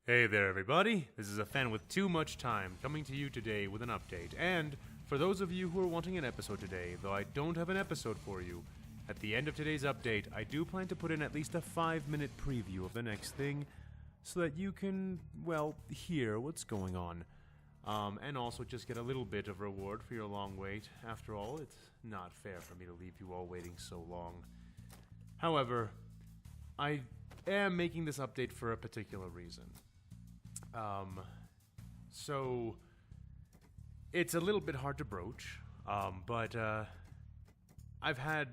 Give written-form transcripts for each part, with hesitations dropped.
Hey there, everybody. This is a fan with too much time coming to you today with an update. And for those of you who are wanting an episode today, though I don't have an episode for you, at the end of today's update, I do plan to put in at least a 5-minute preview of the next thing so that you can, well, hear what's going on. And also just get a little bit of reward for your long wait. After all, it's not fair for me to leave you all waiting so long. However, I am making this update for a particular reason. So it's a little bit hard to broach, but I've had,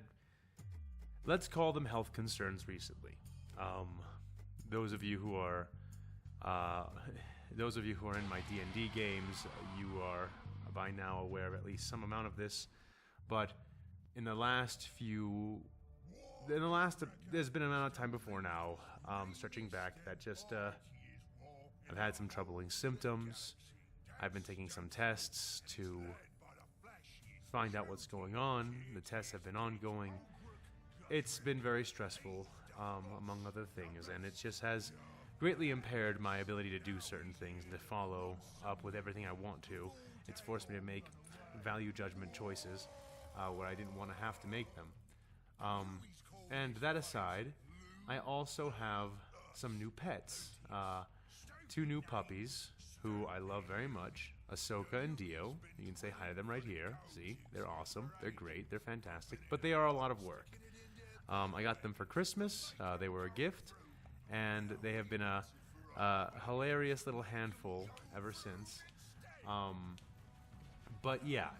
let's call them health concerns recently. Those of you who are in my D&D games, you are by now aware of at least some amount of this, but there's been an amount of time before now, stretching back, that just, I've had some troubling symptoms. I've been taking some tests to find out what's going on. The tests have been ongoing. It's been very stressful, among other things, and it just has greatly impaired my ability to do certain things and to follow up with everything I want to. It's forced me to make value judgment choices where I didn't want to have to make them. And that aside, I also have some new pets. 2 new puppies, who I love very much, Ahsoka and Dio. You can say hi to them right here. See, they're awesome, they're great, they're fantastic, but they are a lot of work. I got them for Christmas, they were a gift, and they have been a hilarious little handful ever since. But yeah,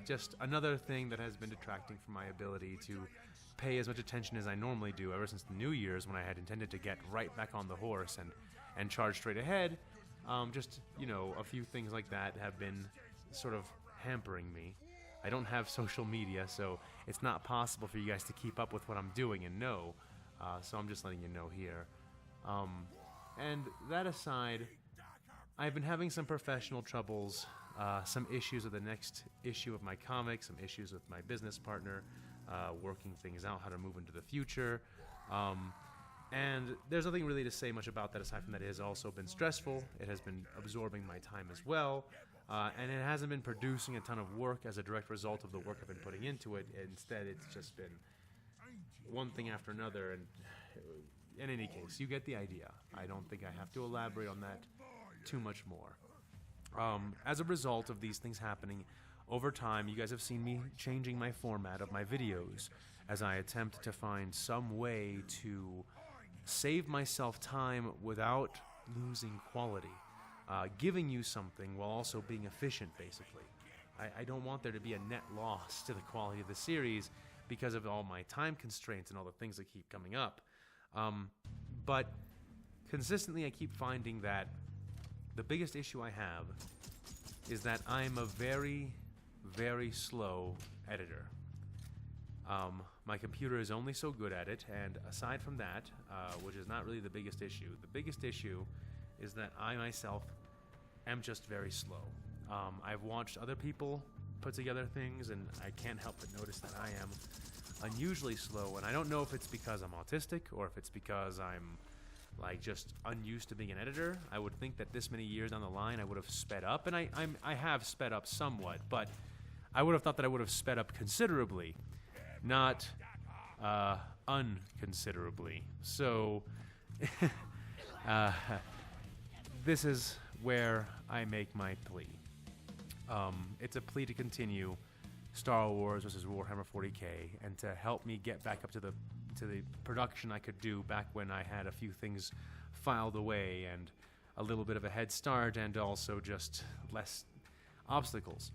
just another thing that has been detracting from my ability to pay as much attention as I normally do ever since the New Year's, when I had intended to get right back on the horse and charge straight ahead. Just, a few things like that have been sort of hampering me. I don't have social media, so it's not possible for you guys to keep up with what I'm doing and know, so I'm just letting you know here. And that aside, I've been having some professional troubles, some issues with the next issue of my comic, some issues with my business partner, working things out, how to move into the future. And there's nothing really to say much about that aside from that it has also been stressful. It has been absorbing my time as well. And it hasn't been producing a ton of work as a direct result of the work I've been putting into it. Instead, it's just been one thing after another. And in any case, you get the idea. I don't think I have to elaborate on that too much more. As a result of these things happening, over time, you guys have seen me changing my format of my videos as I attempt to find some way to save myself time without losing quality, giving you something while also being efficient, basically. I don't want there to be a net loss to the quality of the series because of all my time constraints and all the things that keep coming up. But consistently I keep finding that the biggest issue I have is that I'm a very, very slow editor. My computer is only so good at it, and aside from that, which is not really the biggest issue is that I myself am just very slow. I've watched other people put together things, and I can't help but notice that I am unusually slow, and I don't know if it's because I'm autistic or if it's because I'm just unused to being an editor. I would think that this many years down the line I would have sped up, and I have sped up somewhat, but I would have thought that I would have sped up considerably, not unconsiderably. So this is where I make my plea. It's a plea to continue Star Wars vs. Warhammer 40k, and to help me get back up to the production I could do back when I had a few things filed away and a little bit of a head start, and also just less obstacles.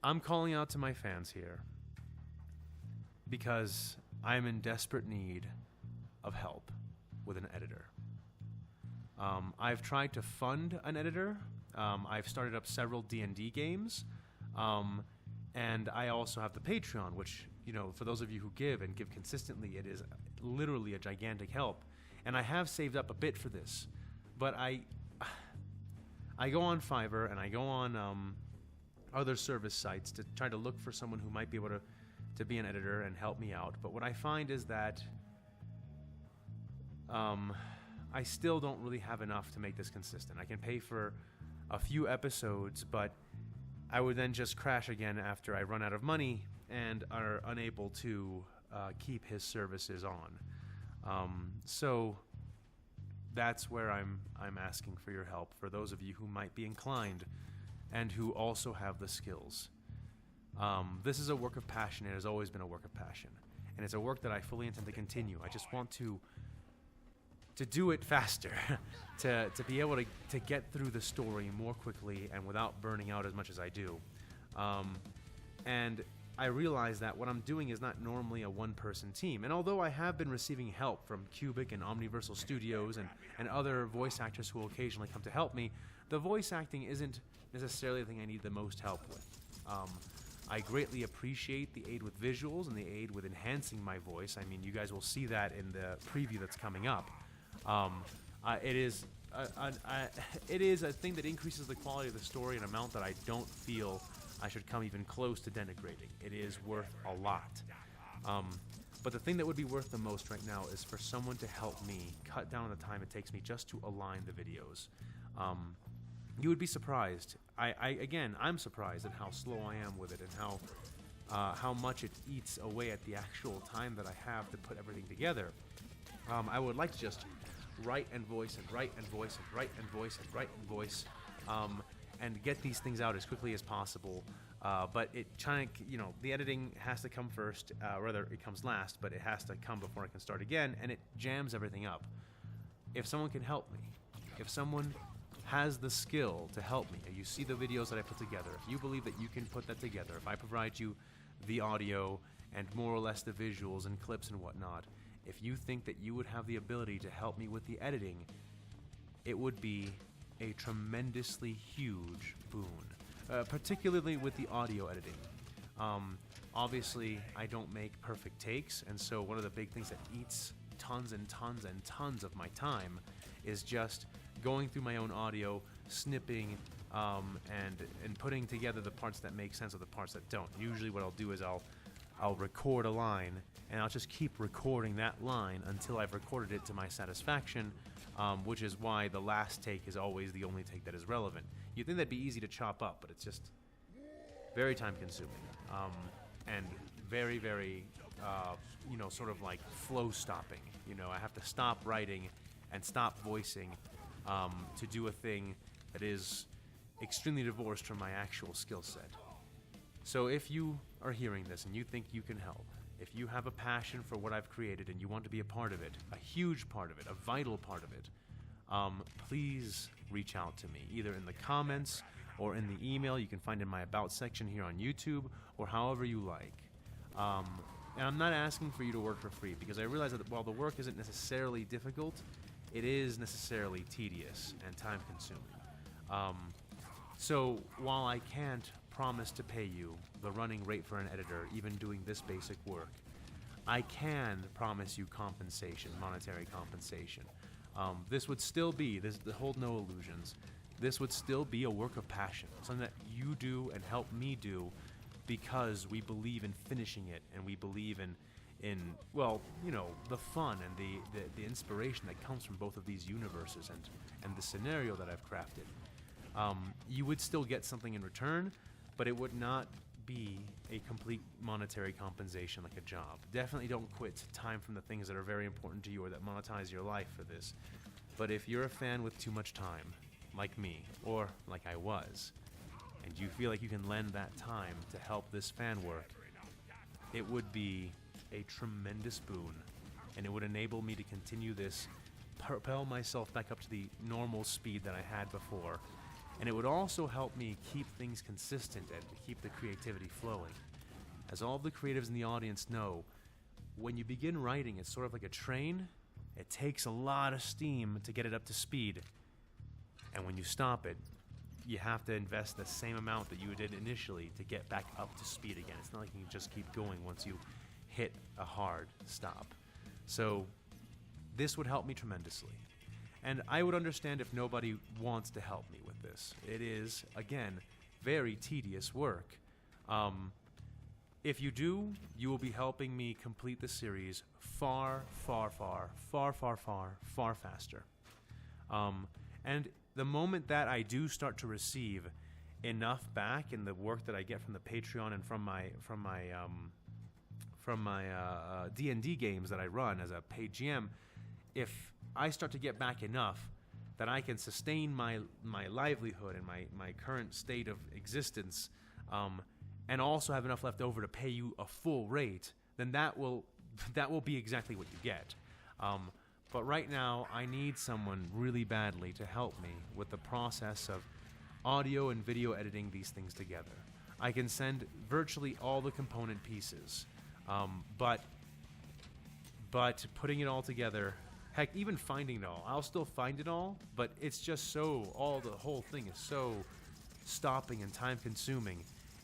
I'm calling out to my fans here because I'm in desperate need of help with an editor. I've tried to fund an editor. I've started up several D&D games, and I also have the Patreon, which, for those of you who give and give consistently, it is literally a gigantic help. And I have saved up a bit for this, but I go on Fiverr and I go on other service sites to try to look for someone who might be able to be an editor and help me out. But what I find is that I still don't really have enough to make this consistent. I can pay for a few episodes, but I would then just crash again after I run out of money and are unable to keep his services on. So that's where I'm asking for your help, for those of you who might be inclined and who also have the skills. This is a work of passion. It has always been a work of passion, and it's a work that I fully intend to continue. I just want to do it faster, to be able to get through the story more quickly and without burning out as much as I do. And I realize that what I'm doing is not normally a one-person team. And although I have been receiving help from Cubic and Omniversal Studios and other voice actors who will occasionally come to help me, the voice acting isn't necessarily the thing I need the most help with. I greatly appreciate the aid with visuals and the aid with enhancing my voice. I mean, you guys will see that in the preview that's coming up. It is a thing that increases the quality of the story in an amount that I don't feel I should come even close to denigrating. It is worth a lot. But the thing that would be worth the most right now is for someone to help me cut down on the time it takes me just to align the videos. You would be surprised. I'm surprised at how slow I am with it and how much it eats away at the actual time that I have to put everything together. I would like to just write and voice and write and voice and write and voice and write and voice, and get these things out as quickly as possible. But the editing has to come first, rather it comes last, but it has to come before I can start again, and it jams everything up. If someone can help me, if someone has the skill to help me, and you see the videos that I put together, if you believe that you can put that together, if I provide you the audio and more or less the visuals and clips and whatnot, if you think that you would have the ability to help me with the editing, it would be a tremendously huge boon, particularly with the audio editing. Obviously, I don't make perfect takes, and so one of the big things that eats tons and tons and tons of my time is just going through my own audio, snipping, and putting together the parts that make sense with the parts that don't. Usually what I'll do is I'll record a line, and I'll just keep recording that line until I've recorded it to my satisfaction, which is why the last take is always the only take that is relevant. You'd think that'd be easy to chop up, but it's just very time-consuming, and very, very, sort of like flow-stopping. I have to stop writing and stop voicing to do a thing that is extremely divorced from my actual skill set. So if you are hearing this and you think you can help, if you have a passion for what I've created and you want to be a part of it, a huge part of it, a vital part of it, please reach out to me, either in the comments or in the email you can find in my About section here on YouTube, or however you like. And I'm not asking for you to work for free, because I realize that while the work isn't necessarily difficult, it is necessarily tedious and time-consuming. So while I can't promise to pay you the running rate for an editor, even doing this basic work, I can promise you compensation, monetary compensation. This would still be, hold no illusions, this would still be a work of passion, something that you do and help me do because we believe in finishing it, and we believe in the fun and the inspiration that comes from both of these universes and the scenario that I've crafted. You would still get something in return, but it would not be a complete monetary compensation like a job. Definitely don't quit time from the things that are very important to you or that monetize your life for this. But if you're a fan with too much time, like me, or like I was, and you feel like you can lend that time to help this fan work, it would be a tremendous boon, and it would enable me to continue this, propel myself back up to the normal speed that I had before, and it would also help me keep things consistent and keep the creativity flowing. As all of the creatives in the audience know, when you begin writing, it's sort of like a train. It takes a lot of steam to get it up to speed, and when you stop it, you have to invest the same amount that you did initially to get back up to speed again. It's not like you can just keep going once you hit a hard stop. So this would help me tremendously. And I would understand if nobody wants to help me with this. It is, again, very tedious work. If you do, you will be helping me complete the series far, far, far, far, far, far, far faster. And the moment that I do start to receive enough back in the work that I get from the Patreon and from my D&D games that I run as a paid GM, if I start to get back enough that I can sustain my livelihood and my current state of existence, and also have enough left over to pay you a full rate, then that will be exactly what you get. But right now, I need someone really badly to help me with the process of audio and video editing these things together. I can send virtually all the component pieces, but putting it all together, heck, even finding it all, I'll still find it all, but it's just the whole thing is so stopping and time consuming.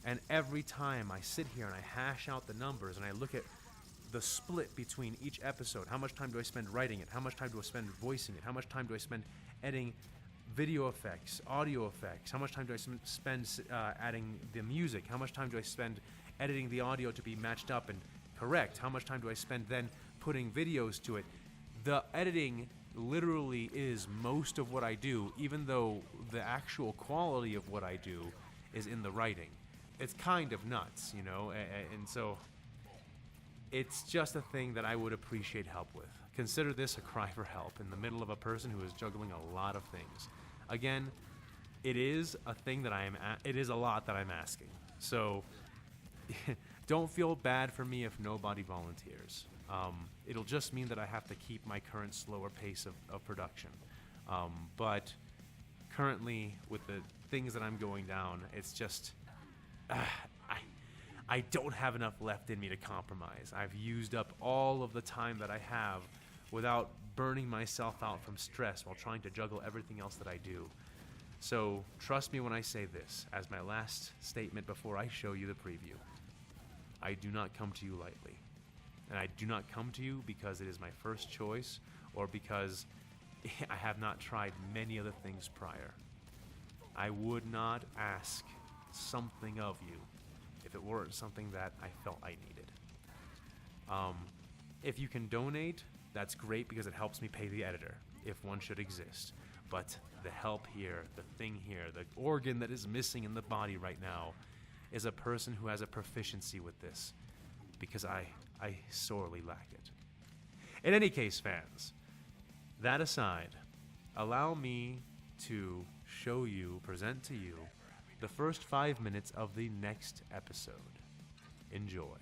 And every time I sit here and I hash out the numbers and I look at the split between each episode, how much time do I spend writing it, how much time do I spend voicing it, how much time do I spend editing video effects, audio effects, how much time do I spend adding the music, how much time do I spend editing the audio to be matched up and correct, how much time do I spend then putting videos to it. The editing literally is most of what I do, even though the actual quality of what I do is in the writing. It's kind of nuts, you know, and so it's just a thing that I would appreciate help with. Consider this a cry for help in the middle of a person who is juggling a lot of things. Again, it is a thing that it is a lot that I'm asking. So don't feel bad for me if nobody volunteers. It'll just mean that I have to keep my current slower pace of production. But currently, with the things that I'm going down, it's just I don't have enough left in me to compromise. I've used up all of the time that I have without burning myself out from stress while trying to juggle everything else that I do. So trust me when I say this, as my last statement before I show you the preview. I do not come to you lightly. And I do not come to you because it is my first choice or because I have not tried many other things prior. I would not ask something of you if it weren't something that I felt I needed. If you can donate, that's great because it helps me pay the editor, if one should exist. But the help here, the thing here, the organ that is missing in the body right now is a person who has a proficiency with this, because I sorely lack it. In any case, fans, that aside, allow me to present to you, the first 5 minutes of the next episode. Enjoy.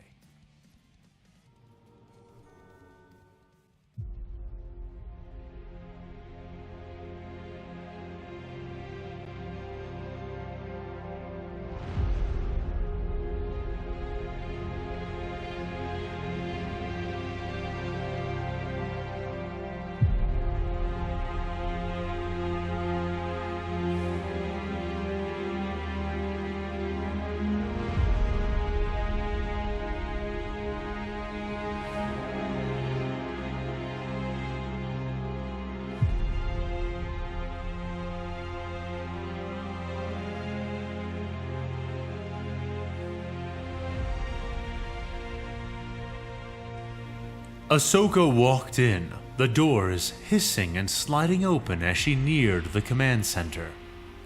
Ahsoka walked in, the doors hissing and sliding open as she neared the command center.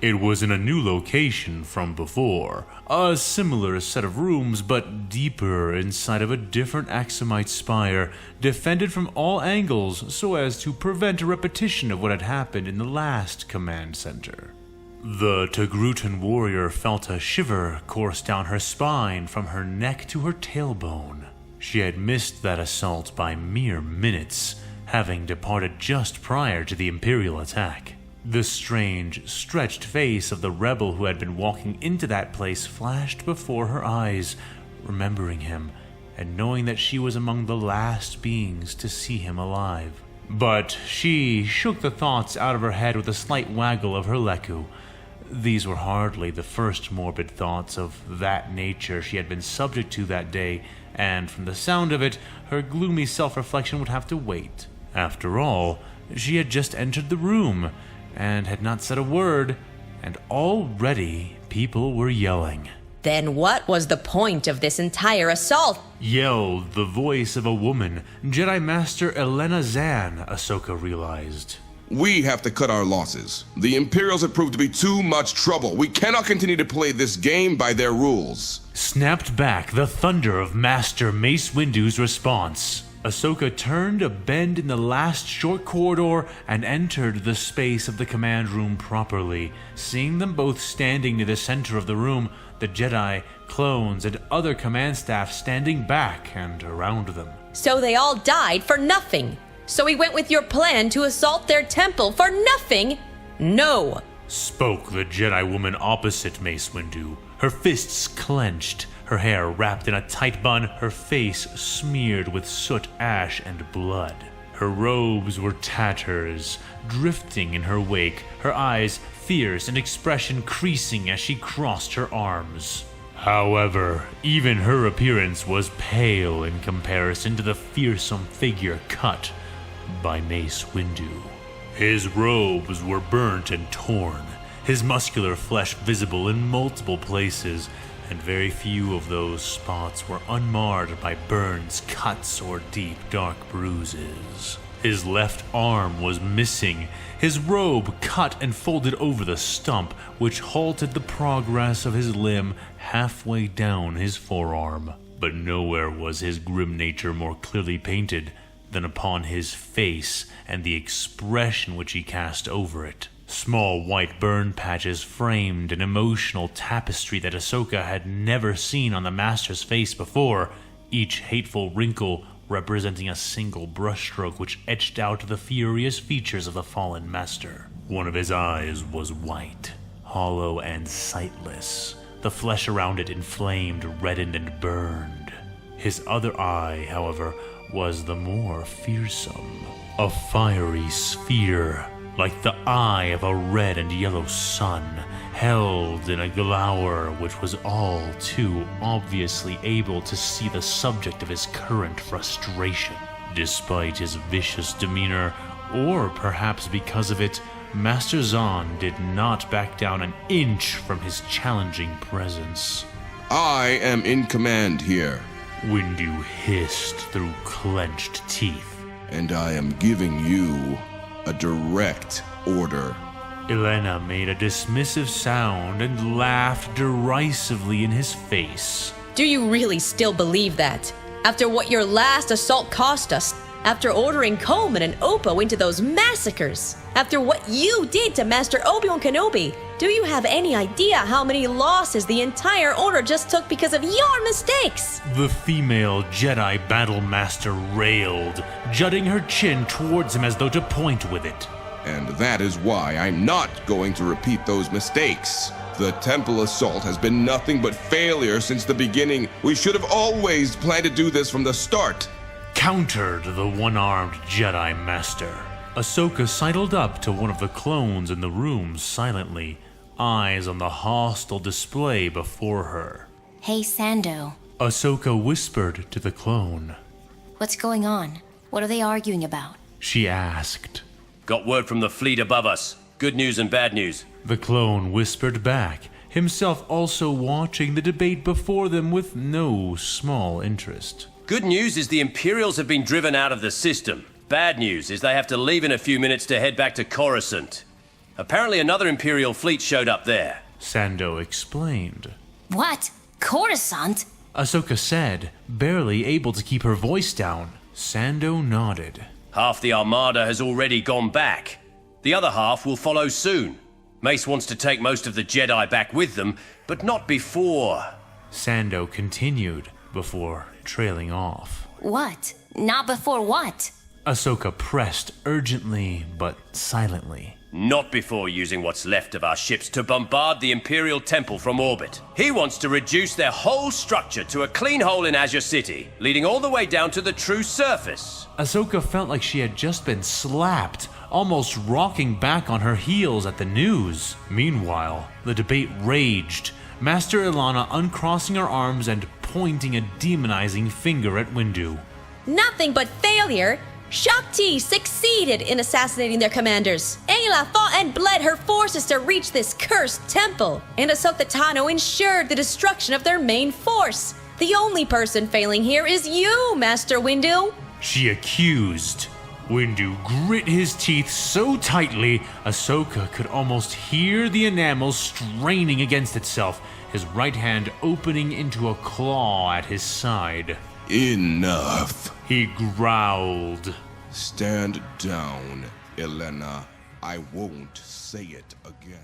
It was in a new location from before, a similar set of rooms but deeper inside of a different Axumite spire, defended from all angles so as to prevent a repetition of what had happened in the last command center. The Togrutan warrior felt a shiver course down her spine from her neck to her tailbone. She had missed that assault by mere minutes, having departed just prior to the Imperial attack. The strange, stretched face of the rebel who had been walking into that place flashed before her eyes, remembering him, and knowing that she was among the last beings to see him alive. But she shook the thoughts out of her head with a slight waggle of her leku. These were hardly the first morbid thoughts of that nature she had been subject to that day, and from the sound of it, her gloomy self-reflection would have to wait. After all, she had just entered the room, and had not said a word, and already people were yelling. Then what was the point of this entire assault? Yelled the voice of a woman, Jedi Master Elena Zan, Ahsoka realized. We have to cut our losses. The Imperials have proved to be too much trouble. We cannot continue to play this game by their rules. Snapped back the thunder of Master Mace Windu's response. Ahsoka turned a bend in the last short corridor and entered the space of the command room properly. Seeing them both standing near the center of the room, the Jedi, clones, and other command staff standing back and around them. So they all died for nothing. So we went with your plan to assault their temple for nothing? No. Spoke the Jedi woman opposite Mace Windu, her fists clenched, her hair wrapped in a tight bun, her face smeared with soot, ash, and blood. Her robes were tatters, drifting in her wake, her eyes fierce and expression creasing as she crossed her arms. However, even her appearance was pale in comparison to the fearsome figure cut by Mace Windu. His robes were burnt and torn, his muscular flesh visible in multiple places, and very few of those spots were unmarred by burns, cuts, or deep, dark bruises. His left arm was missing, his robe cut and folded over the stump, which halted the progress of his limb halfway down his forearm. But nowhere was his grim nature more clearly painted than upon his face and the expression which he cast over it. Small white burn patches framed an emotional tapestry that Ahsoka had never seen on the Master's face before, each hateful wrinkle representing a single brushstroke which etched out the furious features of the fallen Master. One of his eyes was white, hollow and sightless, the flesh around it inflamed, reddened, and burned. His other eye, however, was the more fearsome. A fiery sphere, like the eye of a red and yellow sun, held in a glower which was all too obviously able to see the subject of his current frustration. Despite his vicious demeanor, or perhaps because of it, Master Zahn did not back down an inch from his challenging presence. I am in command here. Windu hissed through clenched teeth. And I am giving you a direct order. Elena made a dismissive sound and laughed derisively in his face. Do you really still believe that? After what your last assault cost us? After ordering Coleman and Oppo into those massacres? After what you did to Master Obi-Wan Kenobi? Do you have any idea how many losses the entire Order just took because of your mistakes? The female Jedi Battle Master railed, jutting her chin towards him as though to point with it. And that is why I'm not going to repeat those mistakes. The temple assault has been nothing but failure since the beginning. We should have always planned to do this from the start. Countered the one-armed Jedi Master. Ahsoka sidled up to one of the clones in the room silently, eyes on the hostile display before her. Hey, Sando. Ahsoka whispered to the clone. What's going on? What are they arguing about? She asked. Got word from the fleet above us. Good news and bad news. The clone whispered back, himself also watching the debate before them with no small interest. Good news is the Imperials have been driven out of the system. Bad news is they have to leave in a few minutes to head back to Coruscant. Apparently another Imperial fleet showed up there. Sando explained. What? Coruscant? Ahsoka said, barely able to keep her voice down. Sando nodded. Half the Armada has already gone back. The other half will follow soon. Mace wants to take most of the Jedi back with them, but not before. Sando continued, before trailing off. What? Not before what? Ahsoka pressed urgently, but silently. Not before using what's left of our ships to bombard the Imperial Temple from orbit. He wants to reduce their whole structure to a clean hole in Azure City, leading all the way down to the true surface. Ahsoka felt like she had just been slapped, almost rocking back on her heels at the news. Meanwhile, the debate raged, Master Ilana uncrossing her arms and pointing a demonizing finger at Windu. Nothing but failure. Shakti succeeded in assassinating their commanders. Ayla fought and bled her forces to reach this cursed temple. And Ahsoka Tano ensured the destruction of their main force. The only person failing here is you, Master Windu. She accused. Windu grit his teeth so tightly, Ahsoka could almost hear the enamel straining against itself, his right hand opening into a claw at his side. Enough. He growled. Stand down, Elena. I won't say it again.